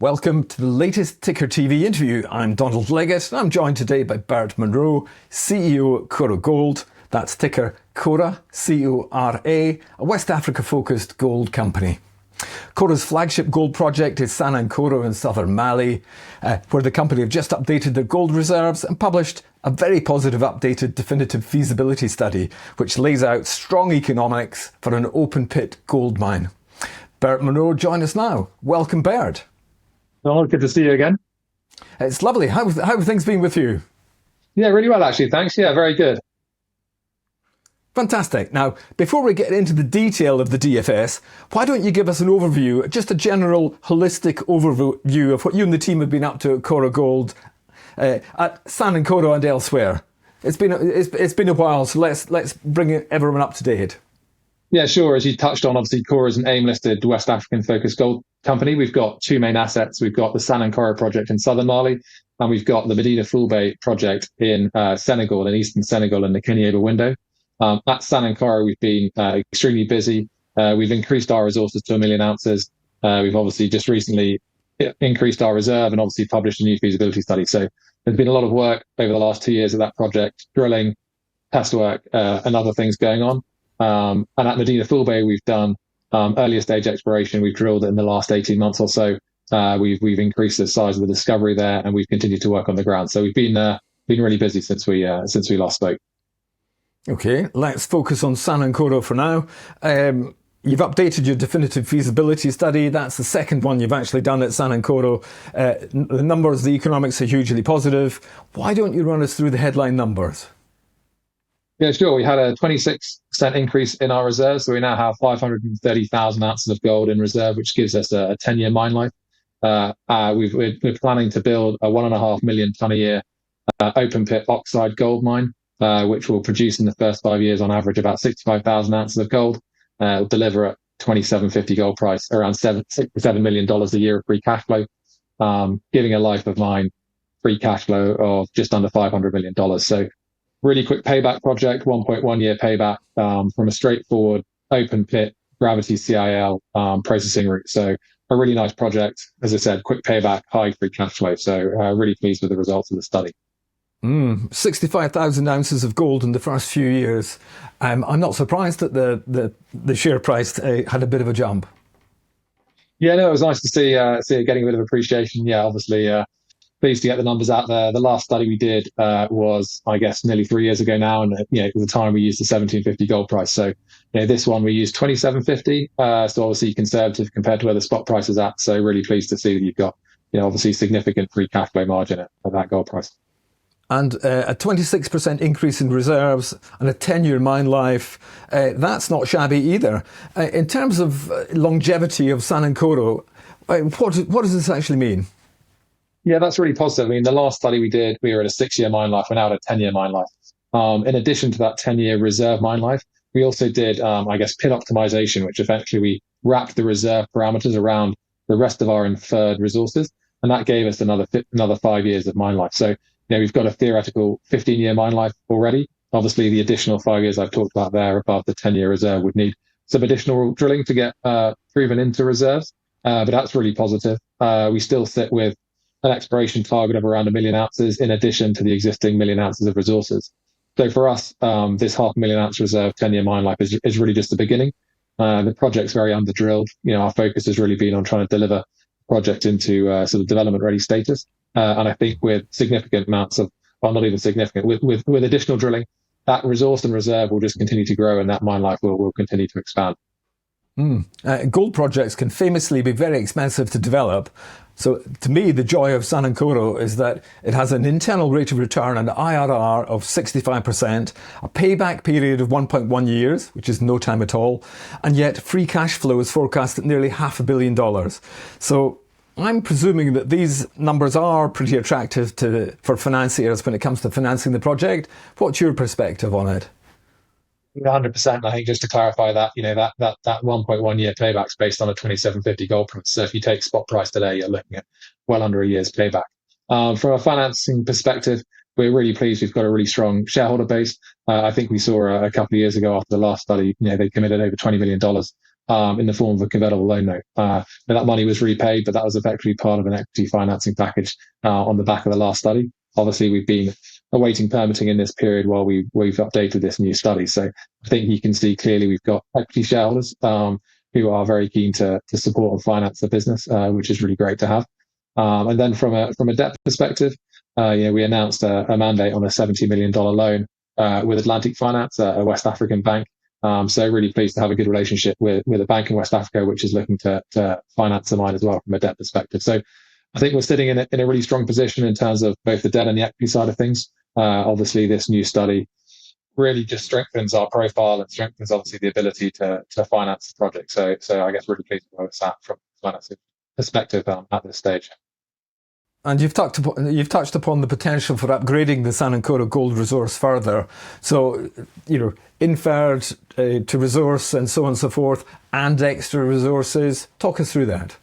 Welcome to the latest Ticker TV interview. I'm Donald Leggatt and I'm joined today by Bert Monro, CEO at Cora Gold. That's ticker Cora, C-O-R-A, a West Africa-focused gold company. Cora's flagship gold project is Sanankoro in southern Mali, where the company have just updated their gold reserves and published a very positive updated Definitive Feasibility Study, which lays out strong economics for an open-pit gold mine. Bert Monro, join us now. Welcome, Bert. Oh, good to see you again. It's lovely. How have things been with you? Yeah, really well, actually. Thanks. Yeah, very good. Fantastic. Now, before we get into the detail of the DFS, why don't you give us an overview, just a general holistic overview of what you and the team have been up to at Cora Gold, at Sanankoro and elsewhere. It's been a while, so let's bring everyone up to date. Yeah, sure. As you touched on, obviously, Cora is an AIM-listed West African-focused gold company. We've got two main assets. We've got the Sanankoro project in southern Mali, and we've got the Medina Fulbe project in Senegal, in eastern Senegal, in the Kenieba window. At Sanankoro, we've been extremely busy. We've increased our resources to 1 million ounces. We've obviously just recently increased our reserve and obviously published a new feasibility study. So there's been a lot of work over the last 2 years of that project, drilling, test work, and other things going on. And at Medina Fulbe, we've done earlier stage exploration. We've drilled in the last 18 months or so. We've increased the size of the discovery there, and we've continued to work on the ground. So we've been really busy since we last spoke. Okay, let's focus on Sanankoro for now. You've updated your definitive feasibility study. That's the second one you've actually done at Sanankoro. The numbers, the economics are hugely positive. Why don't you run us through the headline numbers? Yeah, sure. We had a 26% increase in our reserves. So we now have 530,000 ounces of gold in reserve, which gives us a 10-year mine life. We're planning to build a 1.5 million tonne a year open pit oxide gold mine, which will produce in the first 5 years on average about 65,000 ounces of gold. It'll deliver at $2,750 gold price, around $6 to $7 million a year of free cash flow, giving a life of mine free cash flow of just under $500 million. So really quick payback project, 1.1 year payback from a straightforward open pit gravity CIL processing route. So a really nice project. As I said, quick payback, high free cash flow. So really pleased with the results of the study. 65,000 ounces of gold in the first few years. I'm not surprised that the share price had a bit of a jump. Yeah, no, it was nice to see it getting a bit of appreciation. Yeah, obviously pleased to get the numbers out there. The last study we did was, I guess, nearly 3 years ago now, and at the time we used the $1,750 gold price. So this one we used $2,750. So obviously conservative compared to where the spot price is at. So really pleased to see that you've got obviously significant free cash flow margin at that gold price. And a 26% increase in reserves and a 10-year mine life, that's not shabby either. In terms of longevity of Sanankoro, what does this actually mean? Yeah, that's really positive. I mean, the last study we did, we were at a 6-year mine life. We're now at a 10-year mine life. In addition to that 10-year reserve mine life, we also did, pit optimization, which eventually we wrapped the reserve parameters around the rest of our inferred resources. And that gave us another 5 years of mine life. So we've got a theoretical 15-year mine life already. Obviously, the additional 5 years I've talked about there above the 10-year reserve would need some additional drilling to get proven into reserves. But that's really positive. We still sit with an exploration target of around 1 million ounces in addition to the existing 1 million ounces of resources. So for us, this 500,000 ounce reserve 10-year mine life is really just the beginning. The project's very under-drilled. Our focus has really been on trying to deliver the project into sort of development-ready status. And I think with significant amounts of, well, not even significant, with additional drilling, that resource and reserve will just continue to grow and that mine life will continue to expand. Gold projects can famously be very expensive to develop. So to me, the joy of Sanankoro is that it has an internal rate of return, an IRR of 65%, a payback period of 1.1 years, which is no time at all, and yet free cash flow is forecast at nearly $500 million. So I'm presuming that these numbers are pretty attractive for financiers when it comes to financing the project. What's your perspective on it? 100%. I think just to clarify that, that 1.1 year payback is based on a $2,750 gold price. So if you take spot price today, you're looking at well under a year's payback. From a financing perspective, we're really pleased. We've got a really strong shareholder base. I think we saw a couple of years ago after the last study, they committed over $20 million in the form of a convertible loan note. And that money was repaid, but that was effectively part of an equity financing package on the back of the last study. Obviously, we've been awaiting permitting in this period while we've updated this new study. So I think you can see clearly we've got equity shareholders who are very keen to support and finance the business, which is really great to have. And then from a debt perspective, we announced a mandate on a $70 million loan with Atlantic Finance, a West African bank. So really pleased to have a good relationship with a bank in West Africa, which is looking to finance the mine as well from a debt perspective. So I think we're sitting in a really strong position in terms of both the debt and the equity side of things. Obviously, this new study really just strengthens our profile and strengthens obviously the ability to finance the project. So I guess really pleased with where it's at from a financing perspective at this stage. And you've touched upon the potential for upgrading the Sanankoro gold resource further. So, inferred to resource and so on and so forth, and extra resources. Talk us through that.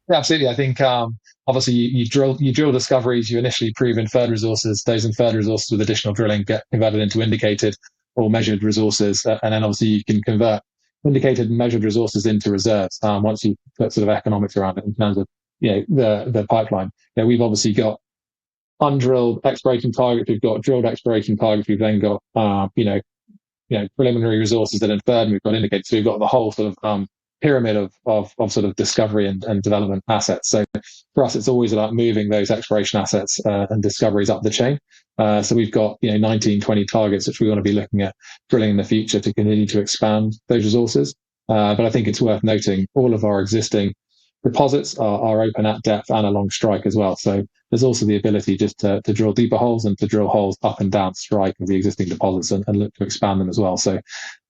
Yeah, absolutely. I think obviously you drill discoveries, you initially prove inferred resources. Those inferred resources with additional drilling get converted into indicated or measured resources, and then obviously you can convert indicated and measured resources into reserves once you put sort of economics around it in terms of the pipeline. We've obviously got undrilled exploration targets, we've got drilled exploration targets, we've then got preliminary resources that are inferred, and we've got indicated. So we've got the whole sort of pyramid of sort of discovery and development assets. So for us, it's always about moving those exploration assets and discoveries up the chain. So we've got 19, 20 targets which we want to be looking at drilling in the future to continue to expand those resources. But I think it's worth noting all of our existing deposits are open at depth and along strike as well. So there's also the ability just to drill deeper holes and to drill holes up and down strike of the existing deposits and look to expand them as well. So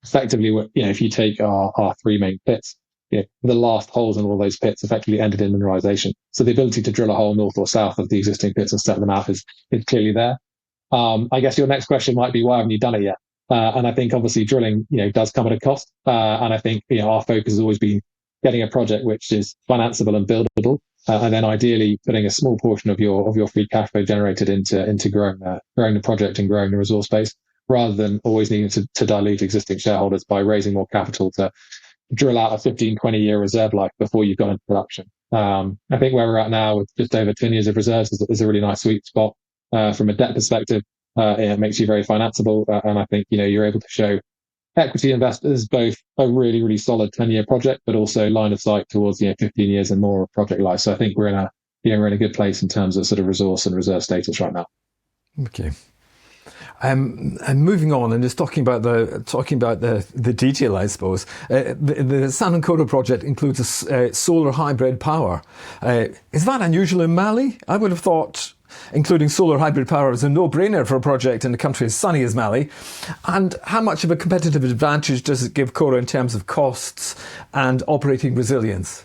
effectively, if you take our three main pits, the last holes in all those pits effectively ended in mineralization. So the ability to drill a hole north or south of the existing pits and set them out is clearly there. I guess your next question might be, why haven't you done it yet? And I think obviously drilling, does come at a cost. And I think, our focus has always been getting a project which is financeable and buildable, and then ideally putting a small portion of your free cash flow generated into growing the project and growing the resource base, rather than always needing to dilute existing shareholders by raising more capital to drill out a 15, 20-year reserve life before you've gone into production. I think where we're at now with just over 10 years of reserves is a really nice sweet spot. From a debt perspective, it makes you very financeable, and I think you're able to show equity investors both a really, really solid 10-year project, but also line of sight towards 15 years and more of project life. So I think we're in a good place in terms of sort of resource and reserve status right now. Okay. And moving on, and just talking about the detail, I suppose. The Sanankoro project includes a solar hybrid power. Is that unusual in Mali? I would have thought including solar hybrid power is a no-brainer for a project in a country as sunny as Mali. And how much of a competitive advantage does it give Cora in terms of costs and operating resilience?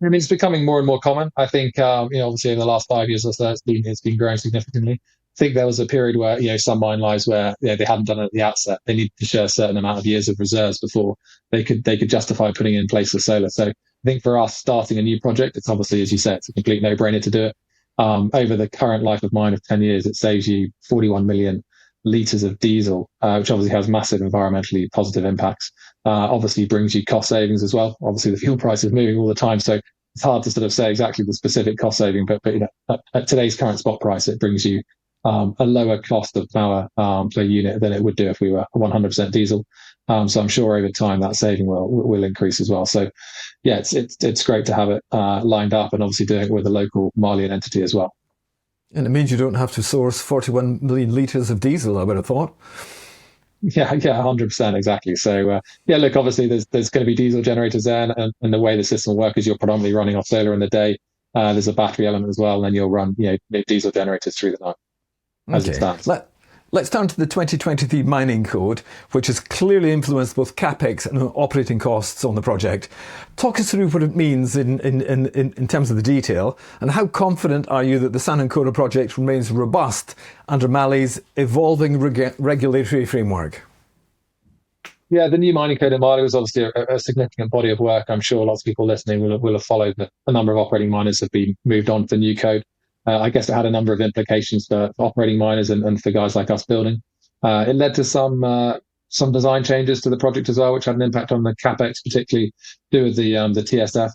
I mean, it's becoming more and more common. I think, obviously in the last 5 years or so, it's been growing significantly. I think there was a period where, some mine lives where they hadn't done it at the outset. They needed to show a certain amount of years of reserves before they could justify putting in place the solar. So I think for us starting a new project, it's obviously, as you said, it's a complete no-brainer to do it. Over the current life of mine of 10 years, it saves you 41 million litres of diesel, which obviously has massive environmentally positive impacts. Obviously brings you cost savings as well. Obviously the fuel price is moving all the time, so it's hard to sort of say exactly the specific cost saving, but at today's current spot price, it brings you a lower cost of power per unit than it would do if we were 100% diesel. So I'm sure over time that saving will increase as well. So yeah, it's great to have it lined up, and obviously doing it with a local Malian entity as well. And it means you don't have to source 41 million litres of diesel, I would have thought. Yeah, 100%, exactly. So look, obviously there's going to be diesel generators there, and the way the system will work is you're predominantly running off solar in the day. There's a battery element as well, and then you'll run diesel generators through the night as it stands. Let's turn to the 2023 mining code, which has clearly influenced both capex and operating costs on the project. Talk us through what it means in terms of the detail, and how confident are you that the Sanankoro project remains robust under Mali's evolving regulatory framework? Yeah, the new mining code in Mali was obviously a significant body of work. I'm sure lots of people listening will have followed that a number of operating miners have been moved on to the new code. I guess it had a number of implications for operating miners and for guys like us building. It led to some some design changes to the project as well, which had an impact on the capex, particularly to do with the TSF.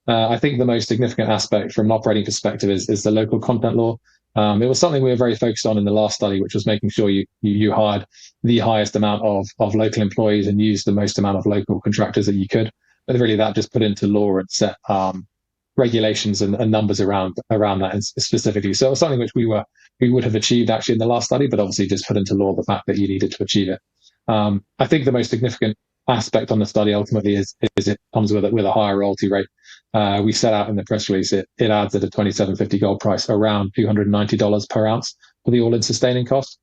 I think the most significant aspect from an operating perspective is the local content law. It was something we were very focused on in the last study, which was making sure you hired the highest amount of local employees and used the most amount of local contractors that you could. But really that just put into law and set regulations and numbers around that specifically. So it was something which we would have achieved actually in the last study, but obviously just put into law the fact that you needed to achieve it. I think the most significant aspect on the study ultimately is it comes with a higher royalty rate. We set out in the press release it adds at a $27.50 gold price around $290 per ounce for the all-in sustaining cost.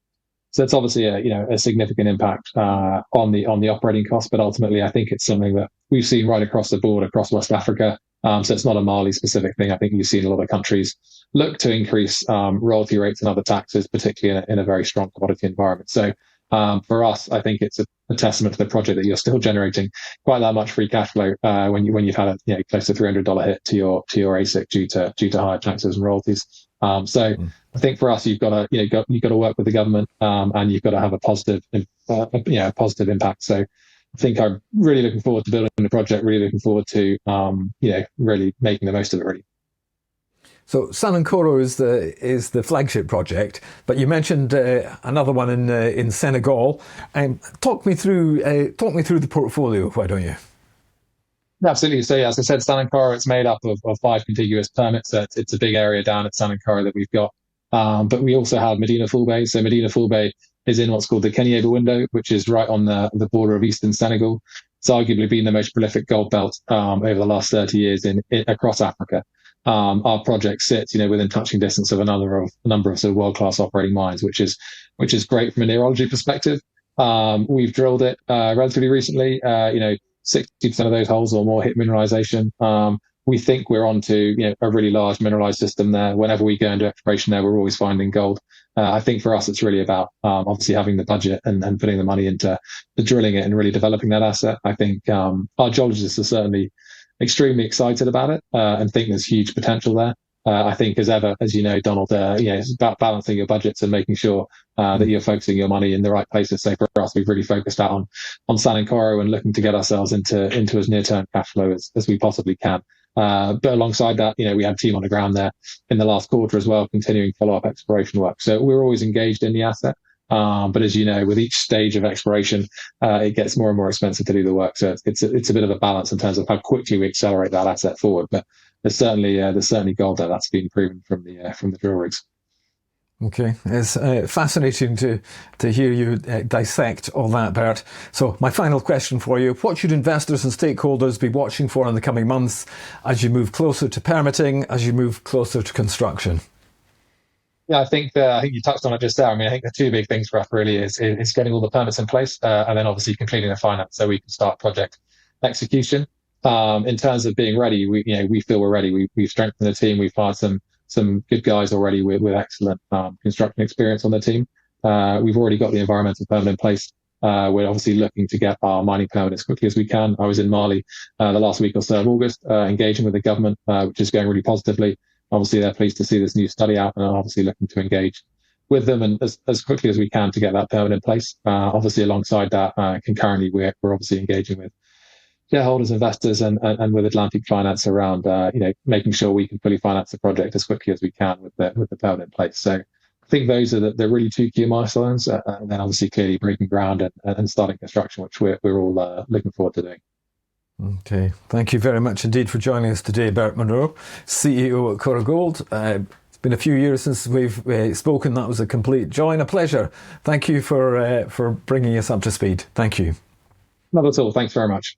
So it's obviously a significant impact on the operating cost, but ultimately I think it's something that we've seen right across the board across West Africa. So it's not a Mali specific thing. I think you've seen a lot of countries look to increase royalty rates and other taxes, particularly in a very strong commodity environment. So for us, I think it's a testament to the project that you're still generating quite that much free cash flow when you've had a close to $300 hit to your AISC due to higher taxes and royalties. So I think for us, you've got to work with the government and you've got to have a positive impact. So I think I'm really looking forward to building the project. Really looking forward to really making the most of it. Really. So Sanankoro is the flagship project, but you mentioned another one in Senegal. Talk me through the portfolio, why don't you? Absolutely. So, as I said, Sanankoro, it's made up of 5 contiguous permits. So it's a big area down at Sanankoro that we've got. But we also have Medina Fulbe. So Medina Fulbe is in what's called the Kenyeba window, which is right on the border of eastern Senegal. It's arguably been the most prolific gold belt over the last 30 years across Africa. Our project sits, within touching distance of a number of sort of world-class operating mines, which is great from a neurology perspective. We've drilled it relatively recently. 60% of those holes or more hit mineralization. We think we're onto a really large mineralized system there. Whenever we go into exploration there, we're always finding gold. I think for us, it's really about obviously having the budget and putting the money into drilling it and really developing that asset. I think our geologists are certainly extremely excited about it and think there's huge potential there. I think as ever, as you know, Donald, it's about balancing your budgets and making sure that you're focusing your money in the right places. So for us, we've really focused out on Sanankoro and looking to get ourselves into as near-term cash flow as we possibly can. But alongside that, we have a team on the ground there in the last quarter as well, continuing follow-up exploration work. So we're always engaged in the asset. But as you know, with each stage of exploration, it gets more and more expensive to do the work. So it's a bit of a balance in terms of how quickly we accelerate that asset forward. But there's certainly gold there that's been proven from the drill rigs. Okay, it's fascinating to hear you dissect all that, Bert. So my final question for you, what should investors and stakeholders be watching for in the coming months as you move closer to permitting, as you move closer to construction? Yeah, I think you touched on it just there. I mean, I think the 2 big things for us really is getting all the permits in place and then obviously completing the finance so we can start project execution. In terms of being ready, we feel we're ready. We've strengthened the team. We've hired some good guys already with excellent construction experience on the team. We've already got the environmental permit in place. We're obviously looking to get our mining permit as quickly as we can. I was in Mali the last week or so of August, engaging with the government, which is going really positively. Obviously, they're pleased to see this new study out and are obviously looking to engage with them and as quickly as we can to get that permit in place. Obviously, alongside that, concurrently, we're obviously engaging with shareholders, investors, and with Atlantic Finance around, making sure we can fully finance the project as quickly as we can with the permit in place. So I think those are the really 2 key milestones, and then obviously clearly breaking ground and starting construction, which we're all looking forward to doing. Okay, thank you very much indeed for joining us today, Bert Monro, CEO at Cora Gold. It's been a few years since we've spoken. That was a complete joy and a pleasure. Thank you for bringing us up to speed. Thank you. Not at all. Thanks very much.